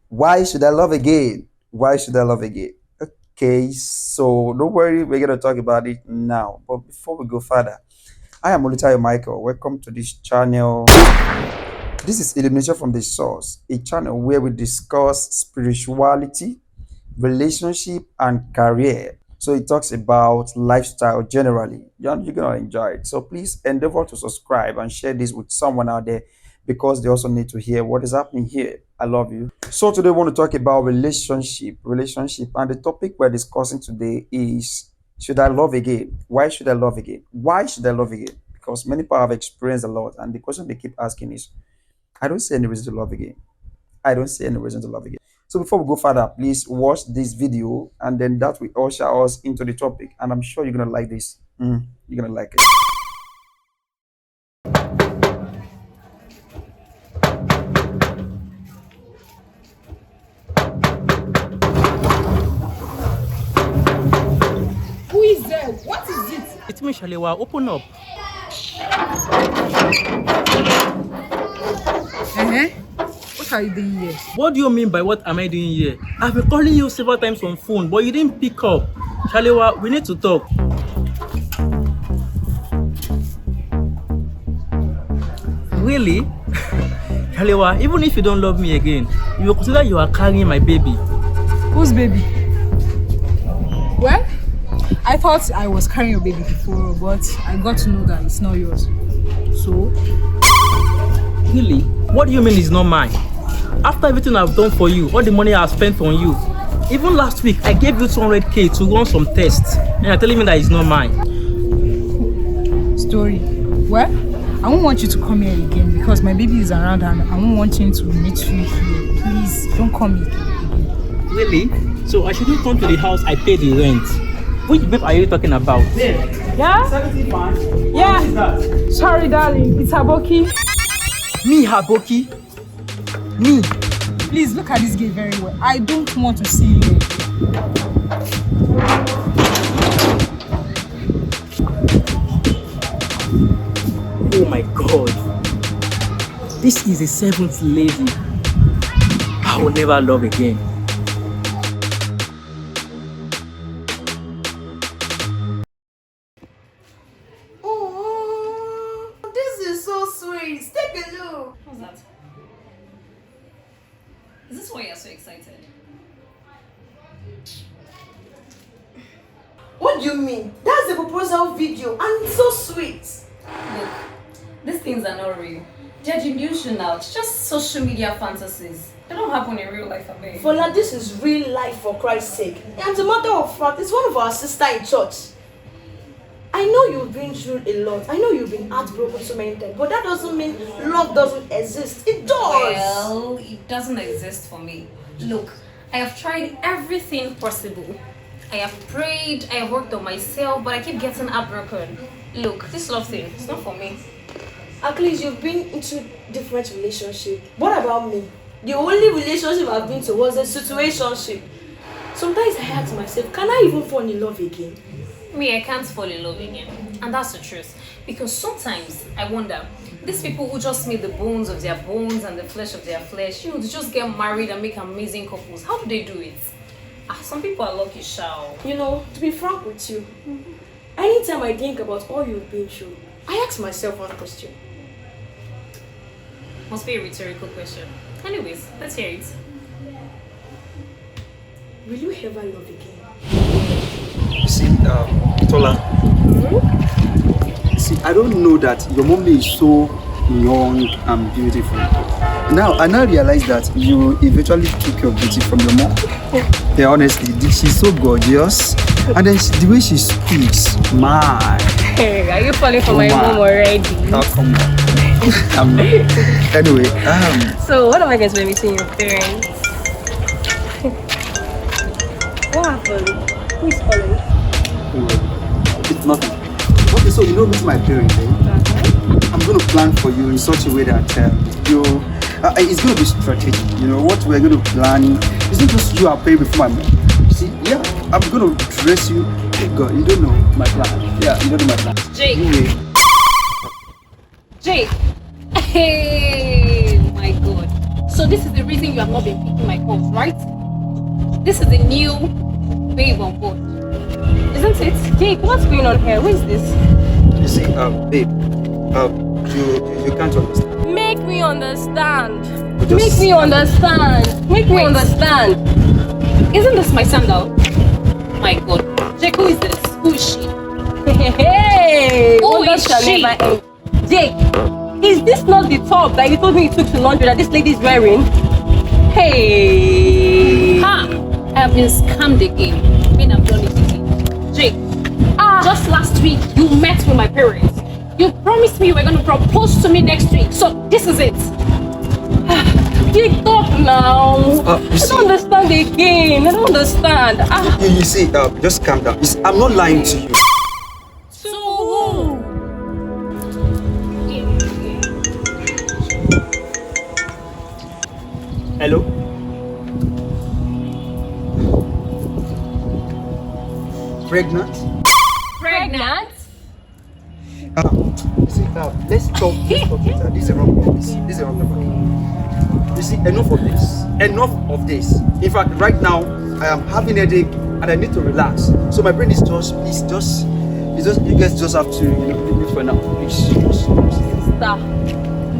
Why should I love again? Why should I love again? Okay, so don't worry, we're gonna talk about it now. But before we go further, I am Olutayo Michael. Welcome to this channel. This is Illumination from the Source, a channel where we discuss spirituality, relationship, and career. So it talks about lifestyle generally. You're gonna enjoy it. So please endeavor to subscribe and share this with someone out there because they also need to hear what is happening here. I love you. So today we want to talk about relationship, and the topic we're discussing today is should I love again? Why should I love again? Why should I love again? Because many people have experienced a lot, and the question they keep asking is, I don't see any reason to love again. I don't see any reason to love again. So before we go further, please watch this video and then that will usher us into the topic. And I'm sure you're gonna like this. You're gonna like it. Who is there? What is it? It's me, Shalewa. Open up. What are you doing here? What do you mean by what am I doing here? I've been calling you several times on phone, but you didn't pick up. Shalewa, we need to talk. Really? Shalewa, even if you don't love me again, you will consider you are carrying my baby. Whose baby? Well, I thought I was carrying your baby before, but I got to know that it's not yours. So, Really? What do you mean it's not mine? After everything I've done for you, all the money I've spent on you, even last week I gave you 200k to run some tests, and you're telling me that it's not mine. story. Well, I won't want you to come here again because my baby is around and I won't want him to meet you here. Please, don't come here again. Really? So I shouldn't come to the house I pay the rent. Which babe are you talking about? Yeah? 75? Yeah. What is that? Sorry, darling. It's Aboki. Me, Haboki? Me? Please look at this gate very well. I don't want to see you here. Oh my god. This is the seventh lady. I will never love again. Oh, this is so sweet. Take a look. What's that? Is this why you're so excited? What do you mean? That's the proposal video and it's so sweet. Look, these things are not real. They're delusional. It's just social media fantasies. They don't happen in real life, I mean. Fola, this is real life for Christ's sake. And as a matter of fact, it's one of our sister in church. I know you've been through a lot. I know you've been heartbroken so many times, but that doesn't mean love doesn't exist. It does. Well, it doesn't exist for me. Look, I have tried everything possible. I have prayed, I have worked on myself, but I keep getting heartbroken. Look, this love thing, it's not for me. At least you've been into different relationships. What about me? The only relationship I've been to was a situationship. Sometimes I ask myself, can I even fall in love again? Me, I can't fall in love again. And that's the truth. Because sometimes I wonder, these people who just make the bones of their bones and the flesh of their flesh, they just get married and make amazing couples. How do they do it? Some people are lucky, shall. You know, to be frank with you, anytime I think about all you've been through, I ask myself one question. Must be a rhetorical question. Anyways, let's hear it. Will you ever love again? See, Tola. See, I don't know that your mommy is so young and beautiful. Now, I now realize that you eventually took your beauty from your mom. Yeah, honestly, she's so gorgeous. And then the way she speaks, man. Hey, are you falling for Oh, my wow. mom already? Oh, come on. Anyway, So, what am I going to be meeting your parents? What happened? Who is calling? it's nothing. Okay, so you know meet my parents, eh? I'm going to plan for you in such a way that it's going to be strategic. You know, what we're going to plan is not just you are paying before my mom. See, yeah, I'm going to dress you. Hey God, you don't know my plan. Yeah, you don't know my plan. Jake. Anyway, Jake! Hey, my God. So this is the reason you have not been picking my calls, right? This is the new babe on board, isn't it? Jake, what's going on here? Who is this? You see, babe, you can't understand. Make me understand. Just- Make me understand. Make me understand. Isn't this my sandal? My God. Jake, who is this? Who is she? Hey! Who Wonder is shall she? never end. Jake, is this not the top that you told me you took to laundry that this lady is wearing? Hey! Ha! I have been scammed again. I mean, I've done it again. Jake, just last week you met with my parents. You promised me you were going to propose to me next week. So this is it. Jake, talk now. you I see- don't understand again. I don't understand. You see, just calm down. I'm not lying to you. So who? Hello? Pregnant? Pregnant? See, let's talk later. This is a wrong number. This is a wrong number. You see, enough of this. Enough of this. In fact, right now, I am having a headache and I need to relax. So my brain is just, you guys just have to, leave it for now. Please. Sister,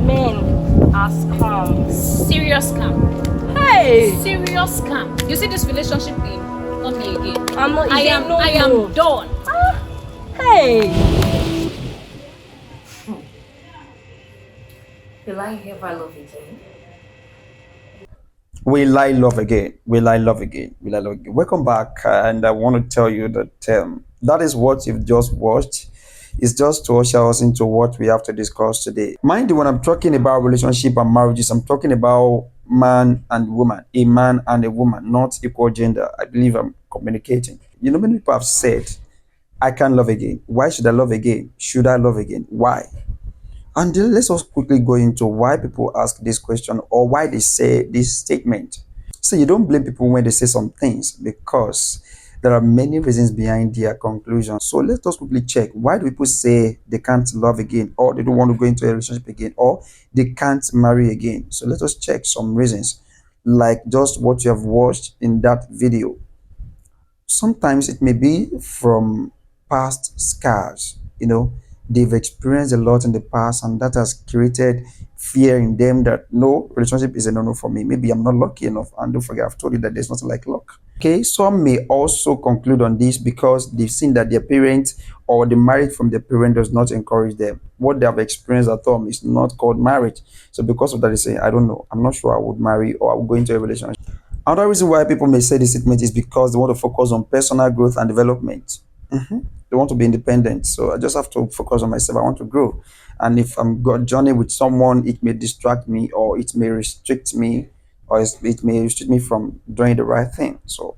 men are scum. Serious scam. Hey! Serious scam. You see this relationship thing? Not me again. I'm not. I am done. Hey! Will I ever love again? Will I love again? Will I love again? Will I love again? Welcome back, and I want to tell you that that is what you've just watched. It's just to usher us into what we have to discuss today. Mind you, when I'm talking about relationship and marriages, I'm talking about man and woman, a man and a woman, not equal gender. I believe I'm communicating. You know, many people have said, I can't love again. Why should I love again? Should I love again? Why? And then let's just quickly go into why people ask this question or why they say this statement. So you don't blame people when they say some things because there are many reasons behind their conclusion. So let's just quickly check. Why do people say they can't love again, or they don't want to go into a relationship again, or they can't marry again? So let us check some reasons, like just what you have watched in that video. Sometimes it may be from past scars. They've experienced a lot in the past, and that has created fear in them that no, relationship is a no-no for me. Maybe I'm not lucky enough. And don't forget, I've told you that there's nothing like luck. Okay, some may also conclude on this because they've seen that their parents or the marriage from their parent does not encourage them. What they have experienced at home is not called marriage. So because of that, they say, I don't know, I'm not sure I would marry or I would go into a relationship. Another reason why people may say this statement is because they want to focus on personal growth and development. They want to be independent. So I just have to focus on myself. I want to grow. And if I'm got journey with someone, it may distract me or it may restrict me or it may restrict me from doing the right thing. So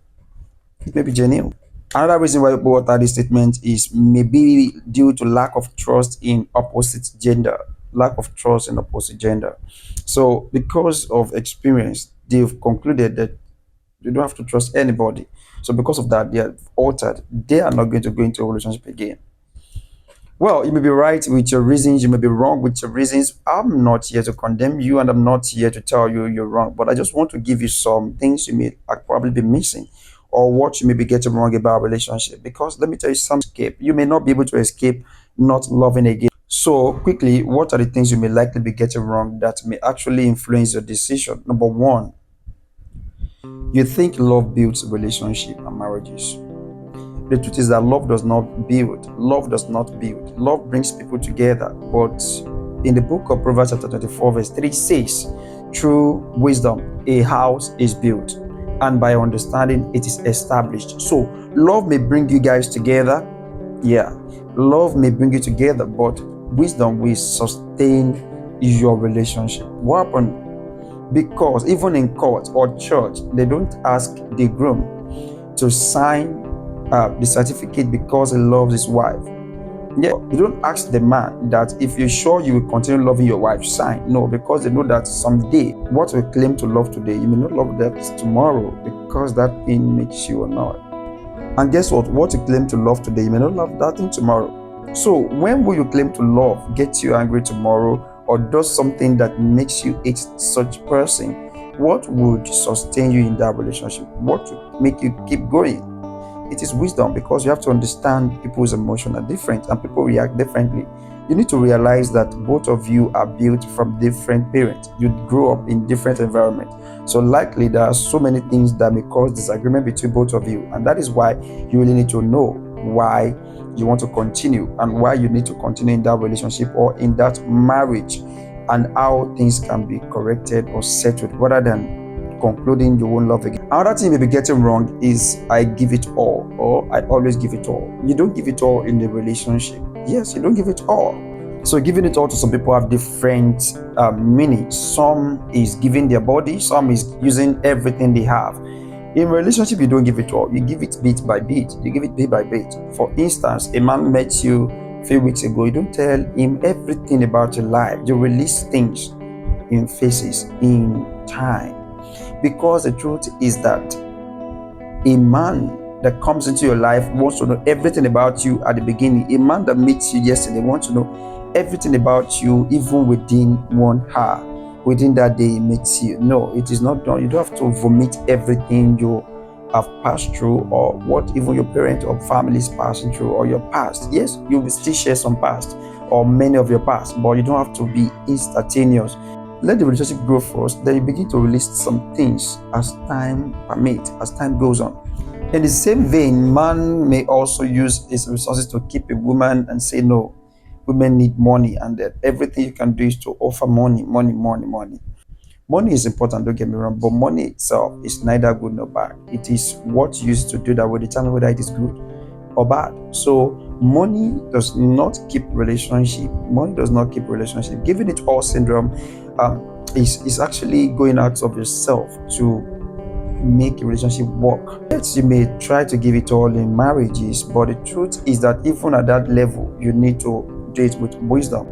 it may be genuine. Another reason why people utter this statement is maybe due to lack of trust in opposite gender. Lack of trust in opposite gender. So because of experience, they've concluded that you don't have to trust anybody. So because of that, they are altered. They are not going to go into a relationship again. Well, you may be right with your reasons. You may be wrong with your reasons. I'm not here to condemn you, and I'm not here to tell you you're wrong. But I just want to give you some things you may probably be missing, or what you may be getting wrong about a relationship. Because let me tell you, some escape. You may not be able to escape not loving again. So quickly, what are the things you may likely be getting wrong that may actually influence your decision? Number one, you think love builds relationship and marriages. The truth is that love does not build. Love does not build. Love brings people together. But in the book of Proverbs chapter 24 verse 3 says, through wisdom a house is built, and by understanding it is established. So love may bring you guys together. Yeah, love may bring you together, but wisdom will sustain your relationship. What happened? Because even in court or church, they don't ask the groom to sign the certificate because he loves his wife. Yeah, you don't ask the man that if you're sure you will continue loving your wife, sign. No, because they know that someday what we claim to love today, you may not love that tomorrow because that thing makes you annoyed. And guess what? What you claim to love today, you may not love that thing tomorrow. So when will you claim to love gets you angry tomorrow, or does something that makes you hate such person, What would sustain you in that relationship? What would make you keep going? It is wisdom, because you have to understand people's emotions are different and people react differently. You need to realize that both of you are built from different parents. You grew up in different environments. So likely there are so many things that may cause disagreement between both of you. And that is why you really need to know why you want to continue and why you need to continue in that relationship or in that marriage, and how things can be corrected or settled rather than concluding you won't love again. Another thing you may be getting wrong is I give it all, or I always give it all. You don't give it all in the relationship. Yes, you don't give it all. So giving it all to some people have different meanings. Some is giving their body, some is using everything they have. In relationship, you don't give it all. You give it bit by bit. You give it bit by bit. For instance, a man met you a few weeks ago. You don't tell him everything about your life. You release things in phases, in time. Because the truth is that a man that comes into your life wants to know everything about you at the beginning. A man that meets you yesterday wants to know everything about you even within 1 hour. Within that day he meets you. No, it is not done. You don't have to vomit everything you have passed through, or what even your parents or family is passing through, or your past. Yes, you will still share some past or many of your past, but you don't have to be instantaneous. Let the relationship grow first, then you begin to release some things as time permits, as time goes on. In the same vein, man may also use his resources to keep a woman and say, no, women need money, and that everything you can do is to offer money, money, money, money. Money is important, don't get me wrong, but money itself is neither good nor bad. It is what you use to do that will determine whether it is good or bad. So money does not keep relationship. Money does not keep relationship. Giving it all syndrome is actually going out of yourself to make a relationship work. Yes, you may try to give it all in marriages, but the truth is that even at that level, you need to do it with wisdom.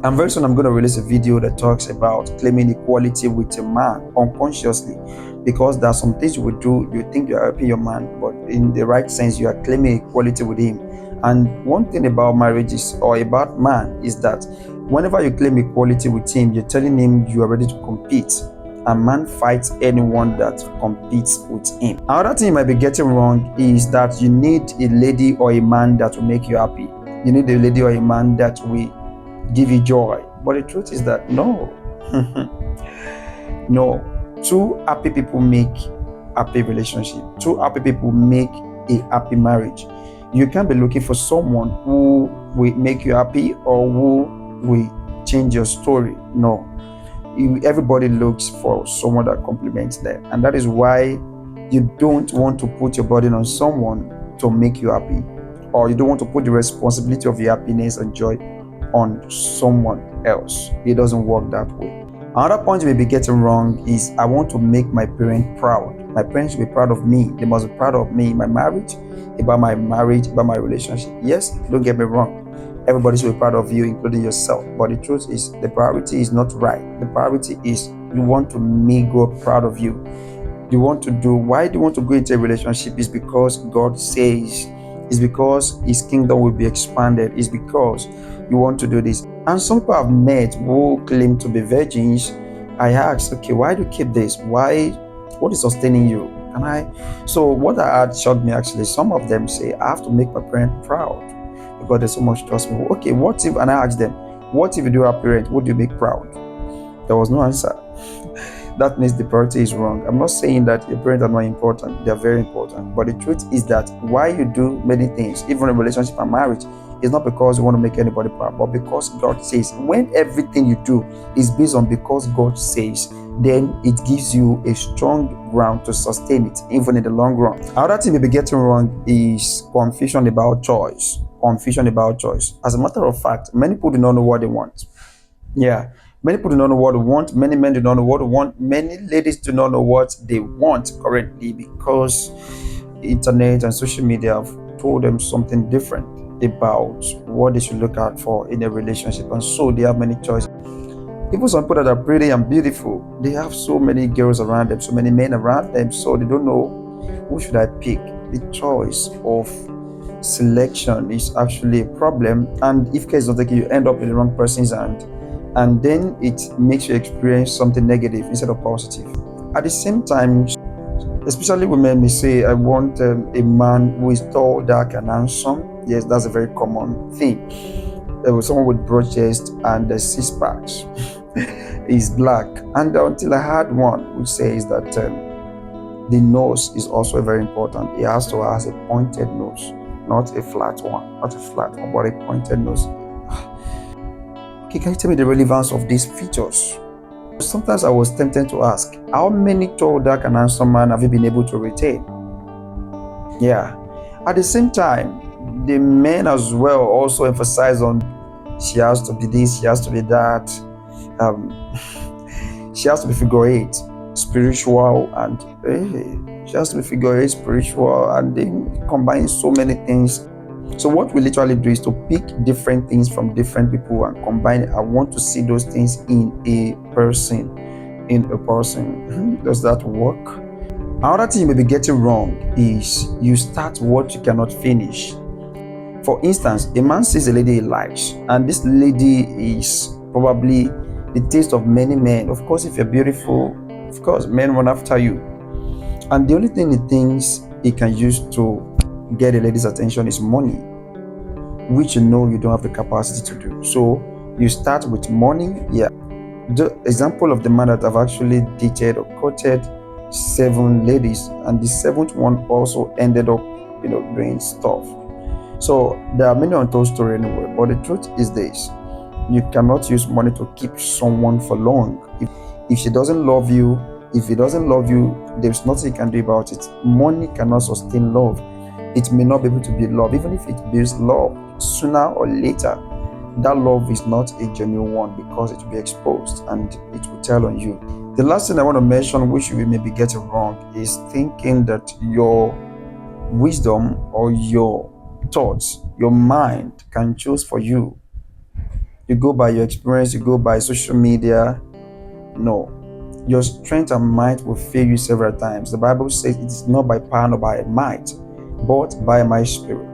And very soon I'm going to release a video that talks about claiming equality with a man unconsciously, because there are some things you would do, you think you are helping your man, but in the right sense you are claiming equality with him. And one thing about marriages or about man is that whenever you claim equality with him, you're telling him you are ready to compete. A man fights anyone that competes with him. Another thing you might be getting wrong is that you need a lady or a man that will make you happy. You need a lady or a man that will give you joy. But the truth is that no. No. Two happy people make happy relationship. Two happy people make a happy marriage. You can't be looking for someone who will make you happy or who will change your story. No. Everybody looks for someone that complements them. And that is why you don't want to put your burden on someone to make you happy. Or you don't want to put the responsibility of your happiness and joy on someone else. It doesn't work that way. Another point you may be getting wrong is I want to make my parents proud. My parents should be proud of me. They must be proud of me in my marriage, about my relationship. Yes, don't get me wrong. Everybody should be proud of you, including yourself. But the truth is, the priority is not right. The priority is you want to make God proud of you. You want to do, why do you want to go into a relationship? Is because God says, it's because His kingdom will be expanded. It's because you want to do this. And some people I've met who claim to be virgins, I asked, okay, why do you keep this? Why? What is sustaining you? So what I had shocked me actually. Some of them say, I have to make my parents proud because they so much trust me. Okay, what if, and I asked them, what if you do have a parent, who do you make proud? There was no answer. That means the priority is wrong. I'm not saying that your parents are not important. They are very important. But the truth is that why you do many things, even in relationship and marriage, is not because you want to make anybody proud, but because God says. When everything you do is based on because God says, then it gives you a strong ground to sustain it, even in the long run. Another thing you may be getting wrong is confusion about choice. Confusion about choice. As a matter of fact, many people do not know what they want. Yeah. Many people do not know what they want. Many men do not know what they want. Many ladies do not know what they want currently because internet and social media have told them something different about what they should look out for in a relationship. And so they have many choices. Even some people that are pretty and beautiful, they have so many girls around them, so many men around them, so they don't know who should I pick. The choice of selection is actually a problem. And if care is not taken, you end up in the wrong person's hand. And then it makes you experience something negative instead of positive. At the same time, especially women may say, I want a man who is tall, dark, and handsome. Yes, that's a very common thing. There was someone with broad chest and six packs. Is black. And until I had one which says that the nose is also very important. It has to have a pointed nose, not a flat one, but a pointed nose. Okay, can you tell me the relevance of these features? Sometimes I was tempted to ask, how many tall, dark, and handsome men have you been able to retain? Yeah. At the same time, the men as well also emphasize on she has to be this, she has to be that. She has to be figure eight, spiritual, and she has to be figure eight, spiritual, and then combine so many things. So what we literally do is to pick different things from different people and combine it. I want to see those things in a person. Does that work? Another thing you may be getting wrong is you start what you cannot finish. For instance, a man sees a lady he likes, and this lady is probably the taste of many men. Of course, if you're beautiful, of course, men run after you. And the only thing he thinks he can use to get a lady's attention is money, which you know you don't have the capacity to do. So you start with money. Yeah. The example of the man that I've actually dated or courted 7 ladies, and the 7th one also ended up, doing stuff. So there are many untold stories anyway. But the truth is this: you cannot use money to keep someone for long. If she doesn't love you, if he doesn't love you, there's nothing you can do about it. Money cannot sustain love. It may not be able to build love. Even if it builds love, sooner or later, that love is not a genuine one, because it will be exposed and it will tell on you. The last thing I want to mention, which you may be getting wrong, is thinking that your wisdom or your thoughts, your mind can choose for you. You go by your experience, you go by social media. No. Your strength and might will fail you several times. The Bible says it is not by power nor by might, but by my spirit.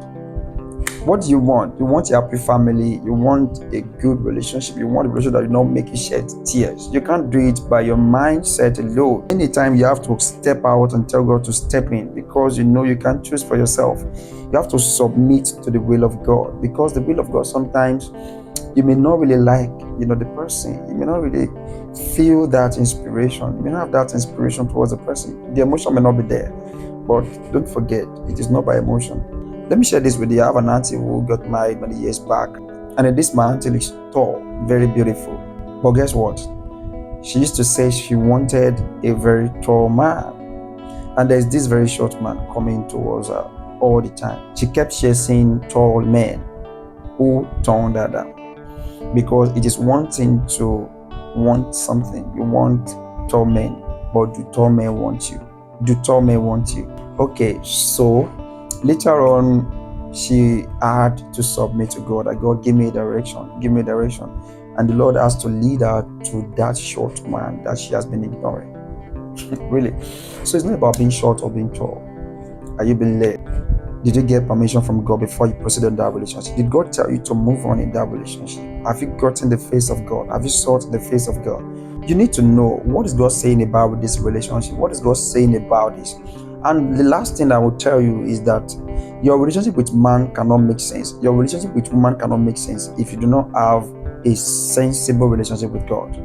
What do you want? You want a happy family. You want a good relationship. You want a relationship that will not make you shed tears. You can't do it by your mindset alone. Anytime you have to step out and tell God to step in, because you know you can't choose for yourself. You have to submit to the will of God, because the will of God sometimes you may not really like, the person. You may not really feel that inspiration. You may not have that inspiration towards the person. The emotion may not be there. But don't forget, it is not by emotion. Let me share this with you. I have an auntie who got married many years back. And this my auntie is tall, very beautiful. But guess what? She used to say she wanted a very tall man. And there's this very short man coming towards her all the time. She kept chasing tall men who turned her down. Because it is one thing to want something. You want tall men, but do tall men want you? Do tall men want you? Okay, so later on, she had to submit to God. That God, give me direction. And the Lord has to lead her to that short man that she has been ignoring. Really. So it's not about being short or being tall. Are you being led? Did you get permission from God before you proceeded in that relationship? Did God tell you to move on in that relationship? Have you gotten the face of God? Have you sought the face of God? You need to know, what is God saying about this relationship? What is God saying about this? And the last thing I will tell you is that your relationship with man cannot make sense. Your relationship with woman cannot make sense if you do not have a sensible relationship with God.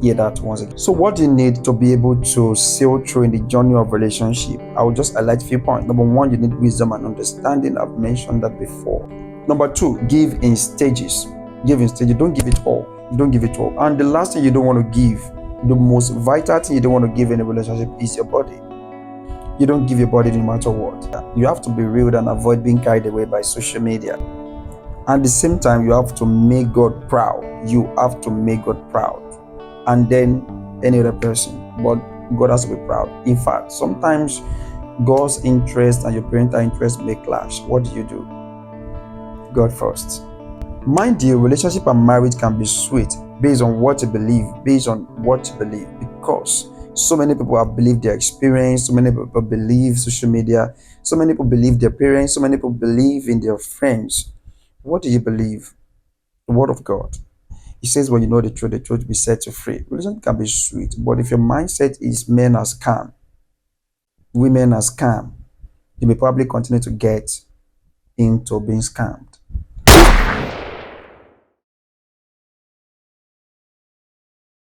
Hear that once again. So what do you need to be able to sail through in the journey of relationship? I will just highlight a few points. Number 1, you need wisdom and understanding. I've mentioned that before. Number 2, give in stages. Give in stages. Don't give it all. Don't give it all. And the last thing you don't want to give, the most vital thing you don't want to give in a relationship is your body. You don't give your body no matter what. You have to be real and avoid being carried away by social media. At the same time, you have to make God proud. You have to make God proud. And then any other person. But God has to be proud. In fact, sometimes God's interest and your parental interest may clash. What do? God first. Mind you, relationship and marriage can be sweet based on what you believe, because so many people have believed their experience, so many people believe social media, so many people believe their parents, so many people believe in their friends. What do you believe? The word of God. He says, when you know the truth will be set you free. Religion can be sweet, but if your mindset is men are scam, women are scam, you may probably continue to get into being scammed.